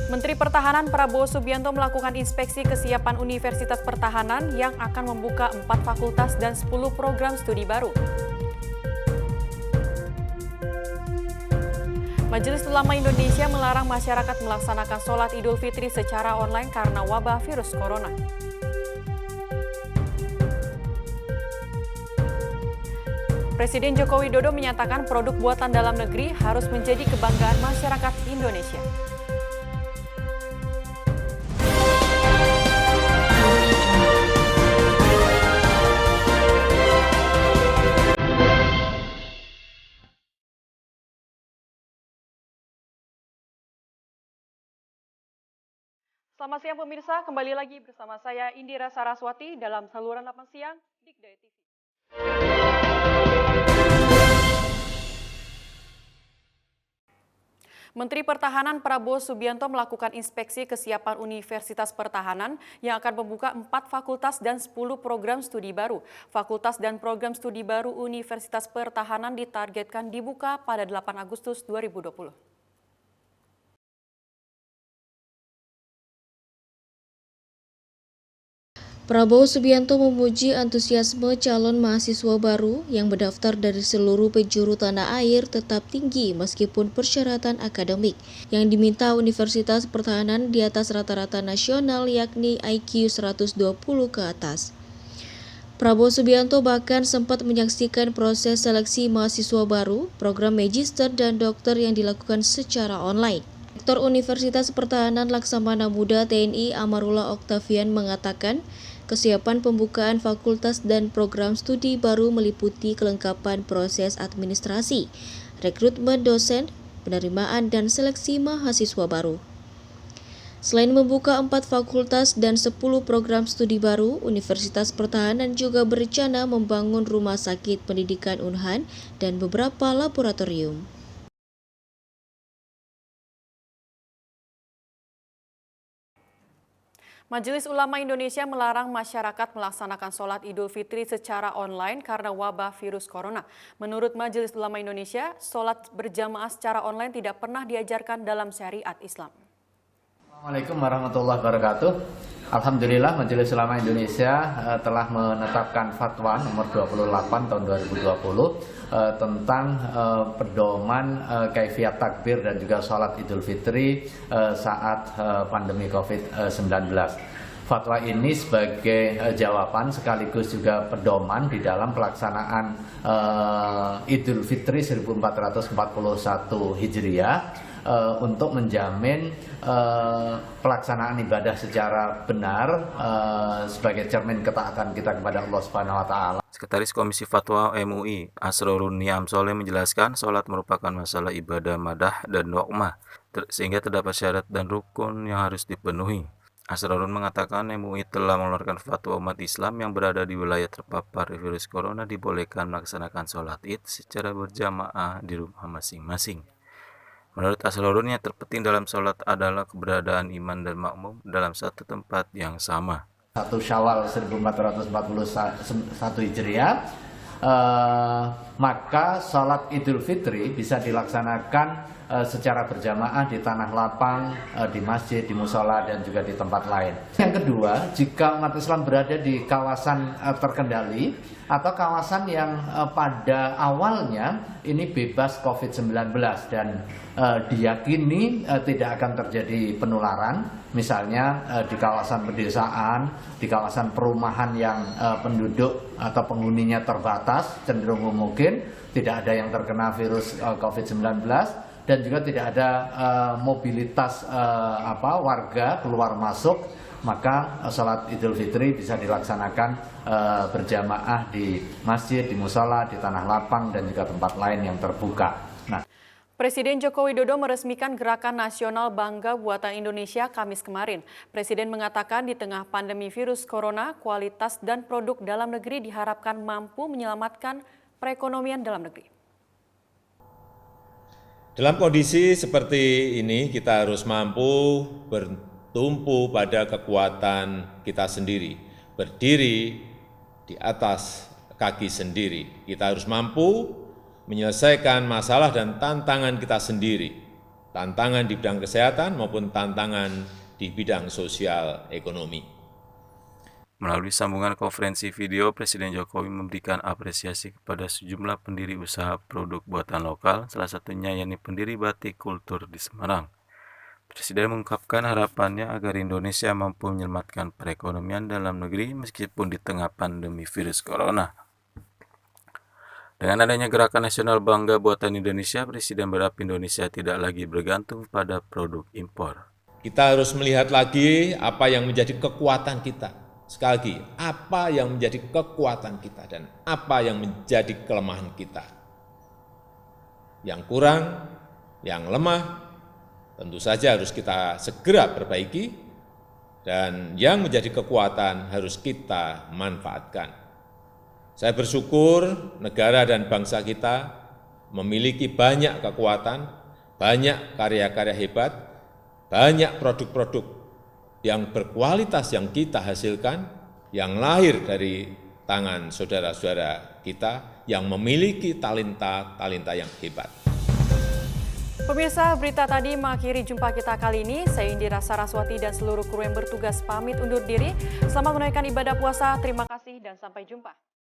Menteri Pertahanan Prabowo Subianto melakukan inspeksi kesiapan Universitas Pertahanan yang akan membuka 4 fakultas dan 10 program studi baru. Majelis Ulama Indonesia melarang masyarakat melaksanakan sholat Idul Fitri secara online karena wabah virus corona. Presiden Joko Widodo menyatakan produk buatan dalam negeri harus menjadi kebanggaan masyarakat Indonesia. Selamat siang pemirsa, kembali lagi bersama saya Indira Saraswati dalam saluran 8 siang Dikdaya TV. Menteri Pertahanan Prabowo Subianto melakukan inspeksi kesiapan Universitas Pertahanan yang akan membuka 4 fakultas dan 10 program studi baru. Fakultas dan program studi baru Universitas Pertahanan ditargetkan dibuka pada 8 Agustus 2020. Prabowo Subianto memuji antusiasme calon mahasiswa baru yang mendaftar dari seluruh penjuru tanah air tetap tinggi meskipun persyaratan akademik yang diminta Universitas Pertahanan di atas rata-rata nasional yakni IQ 120 ke atas. Prabowo Subianto bahkan sempat menyaksikan proses seleksi mahasiswa baru, program magister dan dokter yang dilakukan secara online. Rektor Universitas Pertahanan Laksamana Muda TNI Amarullah Oktavian mengatakan, kesiapan pembukaan fakultas dan program studi baru meliputi kelengkapan proses administrasi, rekrutmen dosen, penerimaan dan seleksi mahasiswa baru. Selain membuka 4 fakultas dan 10 program studi baru, Universitas Pertahanan juga berencana membangun rumah sakit pendidikan Unhan dan beberapa laboratorium. Majelis Ulama Indonesia melarang masyarakat melaksanakan sholat Idul Fitri secara online karena wabah virus corona. Menurut Majelis Ulama Indonesia, sholat berjamaah secara online tidak pernah diajarkan dalam syariat Islam. Assalamualaikum warahmatullahi wabarakatuh. Alhamdulillah Majelis Ulama Indonesia telah menetapkan fatwa nomor 28 tahun 2020 tentang pedoman kaifiyat takbir dan juga sholat Idul Fitri saat pandemi COVID-19. Fatwa ini sebagai jawaban sekaligus juga pedoman di dalam pelaksanaan Idul Fitri 1441 Hijriah untuk menjamin pelaksanaan ibadah secara benar sebagai cermin ketaatan kita kepada Allah Subhanahu wa taala. Sekretaris Komisi Fatwa MUI, Asrorun Niam Soleh menjelaskan sholat merupakan masalah ibadah madah dan wakmah, sehingga terdapat syarat dan rukun yang harus dipenuhi. Asrorun mengatakan MUI telah mengeluarkan fatwa umat Islam yang berada di wilayah terpapar virus corona dibolehkan melaksanakan sholat Id secara berjamaah di rumah masing-masing. Menurut Asrorun, yang terpenting dalam sholat adalah keberadaan imam dan makmum dalam satu tempat yang sama. 1 Syawal 1441 Hijriah, maka sholat Idul Fitri bisa dilaksanakan secara berjamaah di tanah lapang, di masjid, di musola, dan juga di tempat lain. Yang kedua, jika umat Islam berada di kawasan terkendali atau kawasan yang pada awalnya ini bebas COVID-19 dan diyakini tidak akan terjadi penularan, misalnya di kawasan pedesaan, di kawasan perumahan yang penduduk atau penghuninya terbatas, cenderung mungkin tidak ada yang terkena virus COVID-19, dan juga tidak ada mobilitas warga keluar masuk, maka sholat Idul Fitri bisa dilaksanakan berjamaah di masjid, di musola, di tanah lapang, dan juga tempat lain yang terbuka. Presiden Joko Widodo meresmikan Gerakan Nasional Bangga Buatan Indonesia Kamis kemarin. Presiden mengatakan di tengah pandemi virus corona, kualitas dan produk dalam negeri diharapkan mampu menyelamatkan perekonomian dalam negeri. Dalam kondisi seperti ini, kita harus mampu bertumpu pada kekuatan kita sendiri, berdiri di atas kaki sendiri. Kita harus mampu menyelesaikan masalah dan tantangan kita sendiri, tantangan di bidang kesehatan maupun tantangan di bidang sosial ekonomi. Melalui sambungan konferensi video, Presiden Jokowi memberikan apresiasi kepada sejumlah pendiri usaha produk buatan lokal, salah satunya yakni pendiri batik kultur di Semarang. Presiden mengungkapkan harapannya agar Indonesia mampu menyelamatkan perekonomian dalam negeri meskipun di tengah pandemi virus corona. Dengan adanya gerakan nasional Bangga Buatan Indonesia, Presiden berharap Indonesia tidak lagi bergantung pada produk impor. Kita harus melihat lagi apa yang menjadi kekuatan kita. Sekali lagi, apa yang menjadi kekuatan kita dan apa yang menjadi kelemahan kita. Yang kurang, yang lemah, tentu saja harus kita segera perbaiki, dan yang menjadi kekuatan harus kita manfaatkan. Saya bersyukur negara dan bangsa kita memiliki banyak kekuatan, banyak karya-karya hebat, banyak produk-produk yang berkualitas yang kita hasilkan, yang lahir dari tangan saudara-saudara kita yang memiliki talenta-talenta yang hebat. Pemirsa, berita tadi mengakhiri jumpa kita kali ini. Saya Indira Saraswati dan seluruh kru yang bertugas pamit undur diri. Selamat menunaikan ibadah puasa. Terima kasih dan sampai jumpa.